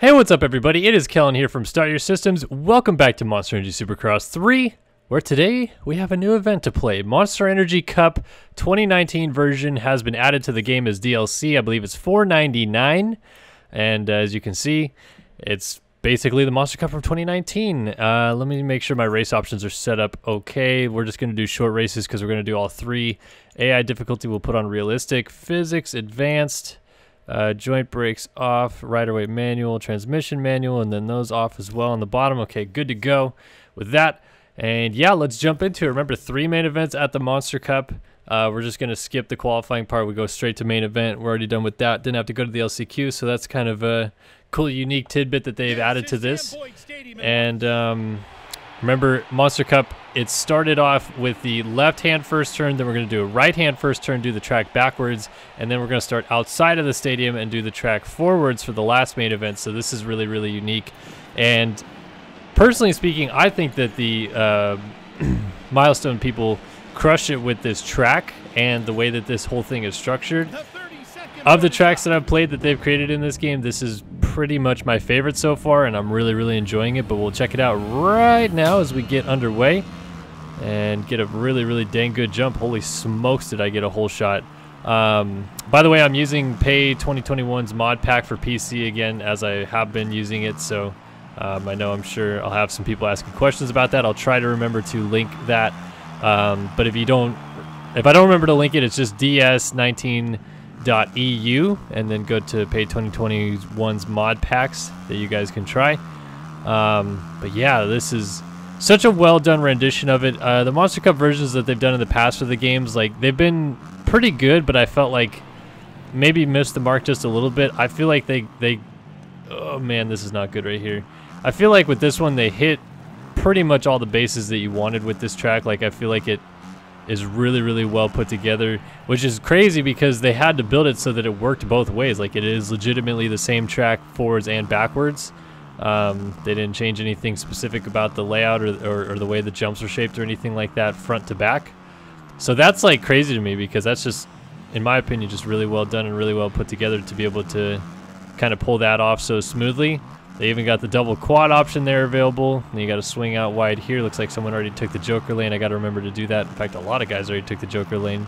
Hey, what's up everybody? It is Kellen here from Start Your Systems. Welcome back to Monster Energy Supercross 3, where today we have a new event to play. Monster Energy Cup 2019 version has been added to the game as DLC. I believe it's $4.99, and as you can see, it's basically the Monster Cup from 2019. Let me make sure my race options are set up okay. We're just going to do short races because we're going to do all three. AI difficulty we'll put on realistic, physics advanced, joint brakes off, rider weight manual, transmission manual, and then those off as well on the bottom. Okay, good to go with that. And yeah, let's jump into it. Remember, 3 main events at the Monster Cup. We're just going to skip the qualifying part. We go straight to main event. We're already done with that. Didn't have to go to the LCQ, so that's kind of a cool, unique tidbit that they've added to this. And remember, Monster Cup, it started off with the left-hand first turn, then we're going to do a right-hand first turn, do the track backwards, and then we're going to start outside of the stadium and do the track forwards for the last main event. So this is really, really unique. And personally speaking, I think that the Milestone people crush it with this track and the way that this whole thing is structured. Of the tracks that I've played that they've created in this game, this is pretty much my favorite so far, and I'm really, really enjoying it. But we'll check it out right now as we get underway and get a really, really dang good jump. Holy smokes, did I get a whole shot. By the way, I'm using Pay 2021's mod pack for PC again, as I have been using it. So I know I'm sure I'll have some people asking questions about that. I'll try to remember to link that. But if I don't remember to link it, it's just ds19.eu, and then go to Pay 2021's mod packs that you guys can try. But yeah, this is such a well done rendition of it. The Monster Cup versions that they've done in the past for the games, like, they've been pretty good, but I felt like maybe missed the mark just a little bit. I feel like they oh man, this is not good right here. I feel like with this one they hit pretty much all the bases that you wanted with this track. Like, I feel like it is really, really well put together, which is crazy because they had to build it so that it worked both ways. Like, it is legitimately the same track forwards and backwards. They didn't change anything specific about the layout or the way the jumps are shaped or anything like that front to back. So that's like crazy to me because that's just, in my opinion, just really well done and really well put together to be able to kind of pull that off so smoothly. They even got the double quad option there available. And you got to swing out wide here. Looks like someone already took the Joker lane. I got to remember to do that. In fact, a lot of guys already took the Joker lane.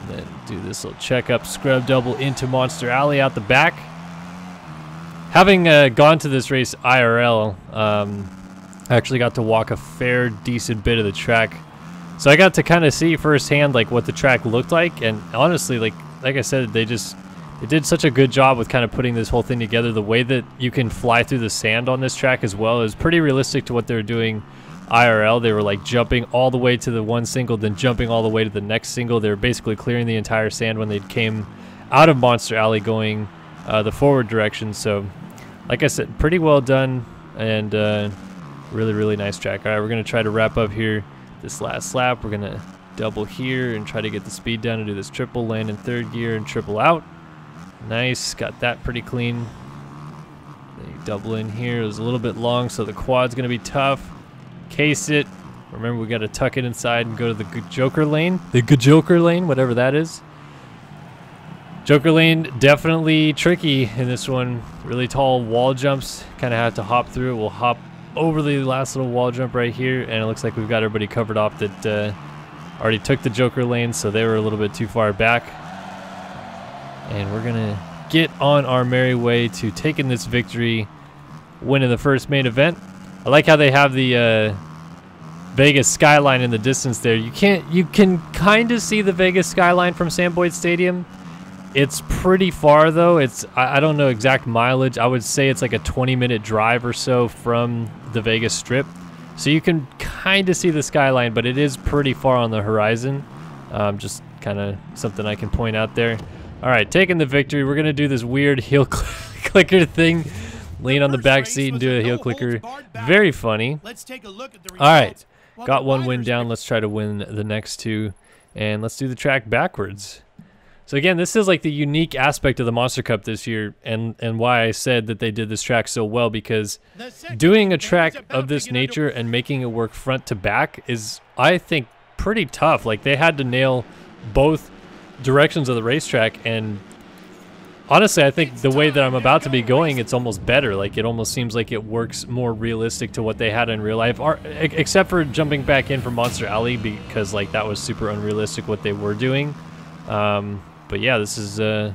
And then do this little checkup, scrub double into Monster Alley out the back. Having gone to this race IRL, I actually got to walk a fair decent bit of the track. So I got to kind of see firsthand like what the track looked like. And honestly, like I said, they did such a good job with kind of putting this whole thing together. The way that you can fly through the sand on this track as well is pretty realistic to what they were doing IRL. They were like jumping all the way to the one single, then jumping all the way to the next single. They were basically clearing the entire sand when they came out of Monster Alley going the forward direction. So like I said, pretty well done and really, really nice track. All right, we're going to try to wrap up here this last lap. We're going to double here and try to get the speed down and do this triple, land in third gear and triple out. Nice, got that pretty clean. Then you double in here. It was a little bit long, so the quad's gonna be tough. Case it. Remember, we gotta tuck it inside and go to the Joker lane. The Joker lane, whatever that is. Joker lane, definitely tricky in this one. Really tall wall jumps. Kind of have to hop through it. We'll hop over the last little wall jump right here, and it looks like we've got everybody covered off that already took the Joker lane, so they were a little bit too far back. And we're going to get on our merry way to taking this victory, winning the first main event. I like how they have the Vegas skyline in the distance there. You can kind of see the Vegas skyline from Sam Boyd Stadium. It's pretty far though. I don't know exact mileage. I would say it's like a 20-minute drive or so from the Vegas Strip. So you can kind of see the skyline, but it is pretty far on the horizon. Just kind of something I can point out there. All right, taking the victory. We're going to do this weird heel clicker thing. Lean on the back seat and do a heel clicker. Very funny. All right, got one win down. Let's try to win the next two. And let's do the track backwards. So again, this is like the unique aspect of the Monster Cup this year, and why I said that they did this track so well, because doing a track of this nature and making it work front to back is, I think, pretty tough. Like, they had to nail both directions of the racetrack, and honestly, I think the way that I'm about to be going, it's almost better. Like, it almost seems like it works more realistic to what they had in real life, except for jumping back in from Monster Alley, because like that was super unrealistic what they were doing. But yeah, this is the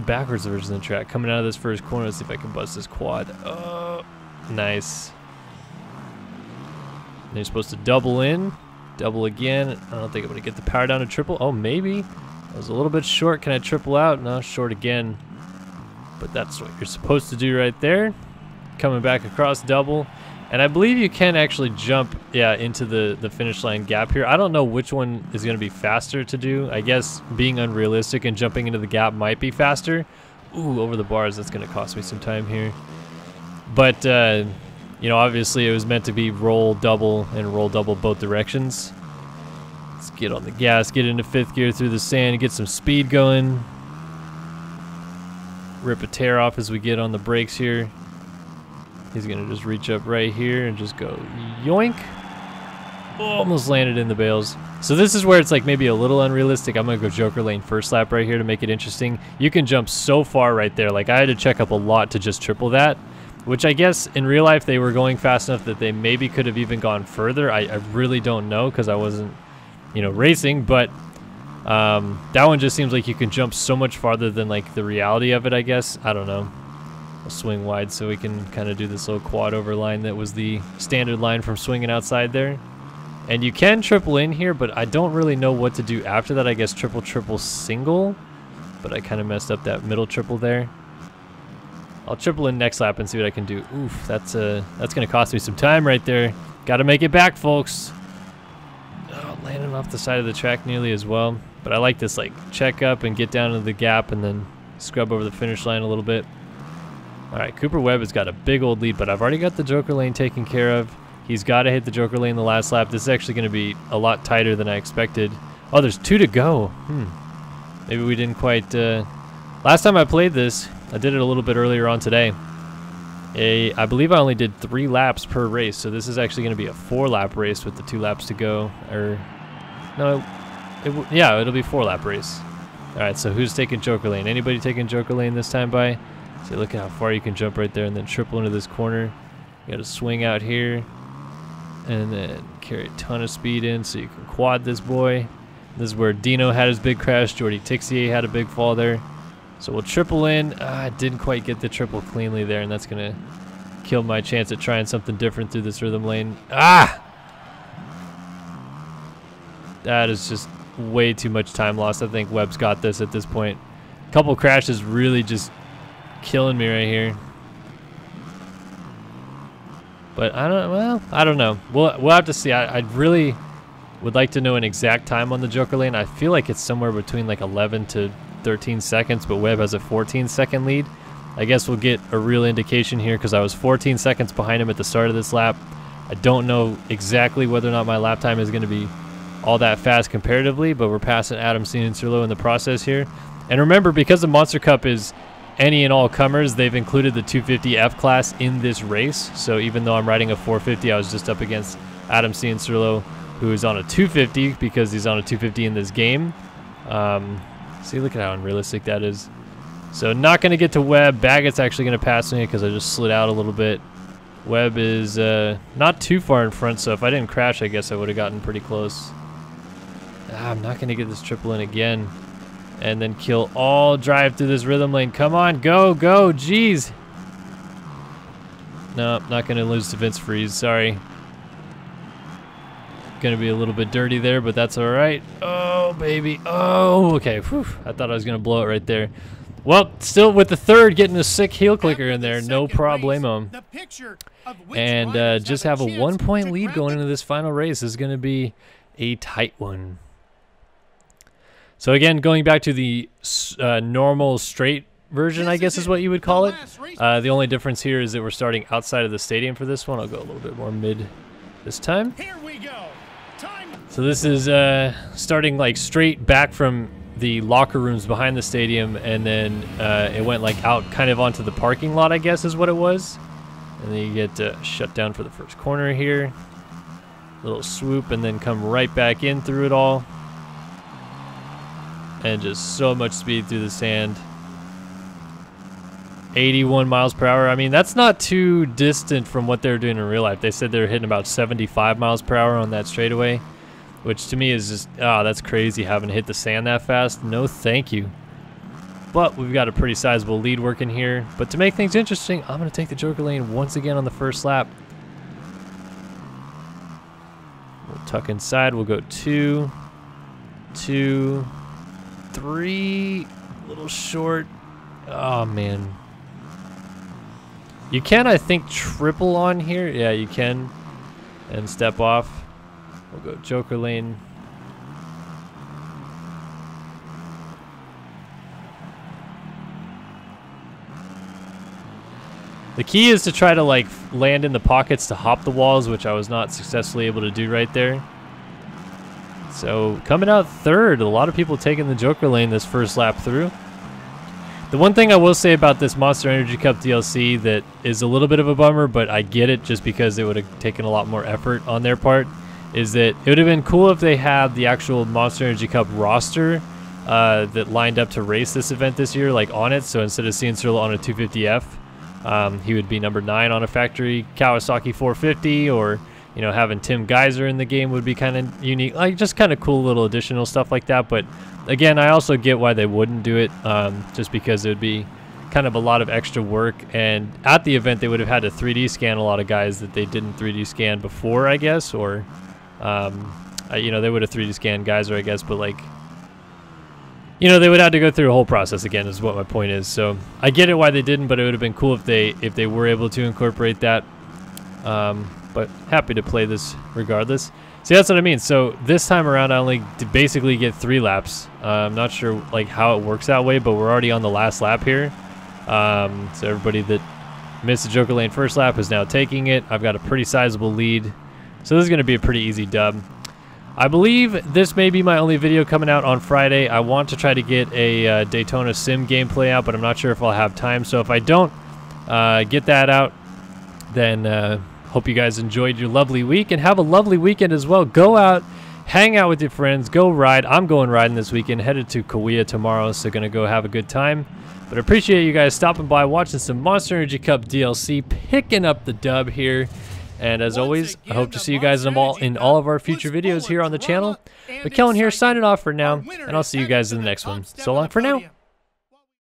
backwards version of the track. Coming out of this first corner, let's see if I can bust this quad. Oh, nice. And you're supposed to double in, double again. I don't think I'm gonna get the power down to triple. Oh, maybe. I was a little bit short. Can I triple out? No, short again. But that's what you're supposed to do right there. Coming back across double. And I believe you can actually jump, yeah, into the finish line gap here. I don't know which one is going to be faster to do. I guess being unrealistic and jumping into the gap might be faster. Ooh, over the bars, that's going to cost me some time here. But, you know, obviously it was meant to be roll double and roll double both directions. Let's get on the gas, get into fifth gear through the sand, get some speed going. Rip a tear off as we get on the brakes here. He's gonna just reach up right here and just go yoink. Almost landed in the bales. So this is where it's like maybe a little unrealistic. I'm gonna go Joker lane first lap right here to make it interesting. You can jump so far right there. Like I had to check up a lot to just triple that, which I guess in real life they were going fast enough that they maybe could have even gone further. I really don't know because I wasn't, you know, racing, but that one just seems like you can jump so much farther than like the reality of it, I guess. I don't know. I'll swing wide so we can kind of do this little quad over line that was the standard line from swinging outside there. And you can triple in here, but I don't really know what to do after that. I guess triple, triple, single, but I kind of messed up that middle triple there. I'll triple in next lap and see what I can do. Oof, that's gonna cost me some time right there. Got to make it back, folks. Oh, landing off the side of the track nearly as well. But I like this, like, check up and get down into the gap and then scrub over the finish line a little bit. All right, Cooper Webb has got a big old lead, but I've already got the Joker lane taken care of. He's got to hit the Joker lane the last lap. This is actually going to be a lot tighter than I expected. Oh, there's 2 to go. Maybe we didn't quite... Last time I played this, I did it a little bit earlier on today. I believe I only did 3 laps per race, so this is actually going to be a 4-lap race with the 2 laps to go. Or, no, yeah, it'll be 4-lap race. All right, so who's taking Joker lane? Anybody taking Joker lane this time by? So look at how far you can jump right there and then triple into this corner. You got to swing out here and then carry a ton of speed in so you can quad this boy. This is where Dino had his big crash. Jordy Tixier had a big fall there. So we'll triple in. I didn't quite get the triple cleanly there, and that's going to kill my chance at trying something different through this rhythm lane. Ah! That is just way too much time lost. I think Webb's got this at this point. A couple crashes really just killing me right here. But I don't know. We'll have to see. I really would like to know an exact time on the Joker lane. I feel like it's somewhere between like 11 to 13 seconds, but Webb has a 14-second lead. I guess we'll get a real indication here because I was 14 seconds behind him at the start of this lap. I don't know exactly whether or not my lap time is going to be all that fast comparatively, but we're passing Adam Cianciarulo in the process here. And remember, because the Monster Cup is any and all comers, they've included the 250 F class in this race. So even though I'm riding a 450, I was just up against Adam Cianciarulo, who is on a 250 because he's on a 250 in this game. See, look at how unrealistic that is. So not going to get to Webb. Baggett's actually going to pass me because I just slid out a little bit. Webb is not too far in front, so if I didn't crash, I guess I would have gotten pretty close. I'm not going to get this triple in again. And then kill all drive through this rhythm lane. Come on, go, go, jeez. No, not going to lose to Vince Freeze, sorry. Going to be a little bit dirty there, but that's all right. Oh, baby. Oh, okay. Whew. I thought I was going to blow it right there. Well, still with the third, getting a sick heel clicker in there. No problemo. And just have a 1-point lead going into this final race. This is going to be a tight one. So again, going back to the normal straight version, I guess is what you would call it. The only difference here is that we're starting outside of the stadium for this one. I'll go a little bit more mid this time. Here we go. So this is starting like straight back from the locker rooms behind the stadium, and then it went like out kind of onto the parking lot, I guess is what it was. And then you get shut down for the first corner here. Little swoop, and then come right back in through it all. And just so much speed through the sand. 81 miles per hour. I mean, that's not too distant from what they were doing in real life. They said they were hitting about 75 miles per hour on that straightaway, which to me is just, that's crazy having to hit the sand that fast. No thank you. But we've got a pretty sizable lead working here. But to make things interesting, I'm going to take the Joker lane once again on the first lap. We'll tuck inside. We'll go 2, 2, 3. A little short. Oh, man. You can, I think, triple on here. Yeah, you can. And step off. We'll go Joker lane. The key is to try to like land in the pockets to hop the walls, which I was not successfully able to do right there. So coming out third, a lot of people taking the Joker lane this first lap through. The one thing I will say about this Monster Energy Cup DLC that is a little bit of a bummer, but I get it just because it would have taken a lot more effort on their part, is that it would have been cool if they had the actual Monster Energy Cup roster that lined up to race this event this year, like on it. So instead of seeing Cyril on a 250F, he would be number 9 on a factory Kawasaki 450, or you know, having Tim Geiser in the game would be kind of unique, like just kind of cool little additional stuff like that. But again, I also get why they wouldn't do it, just because it would be kind of a lot of extra work. And at the event, they would have had to 3D scan a lot of guys that they didn't 3D scan before, I guess, or you know, they would have 3D scanned Geyser, I guess, but like, you know, they would have to go through a whole process again, is what my point is. So I get it why they didn't, but it would have been cool if they were able to incorporate that. But happy to play this regardless. See, that's what I mean. So this time around, I only basically get 3 laps. I'm not sure like how it works that way, but we're already on the last lap here. So everybody that missed the Joker lane first lap is now taking it. I've got a pretty sizable lead, so this is going to be a pretty easy dub. I believe this may be my only video coming out on Friday. I want to try to get a Daytona Sim gameplay out, but I'm not sure if I'll have time. So if I don't get that out, then hope you guys enjoyed your lovely week, and have a lovely weekend as well. Go out, hang out with your friends, go ride. I'm going riding this weekend, headed to Kauai tomorrow, so gonna go have a good time. But I appreciate you guys stopping by, watching some Monster Energy Cup DLC, picking up the dub here. And as always, I hope to see you guys in all of our future videos here on the channel. But Kellen here, signing off for now, and I'll see you guys in the next one. So long for now.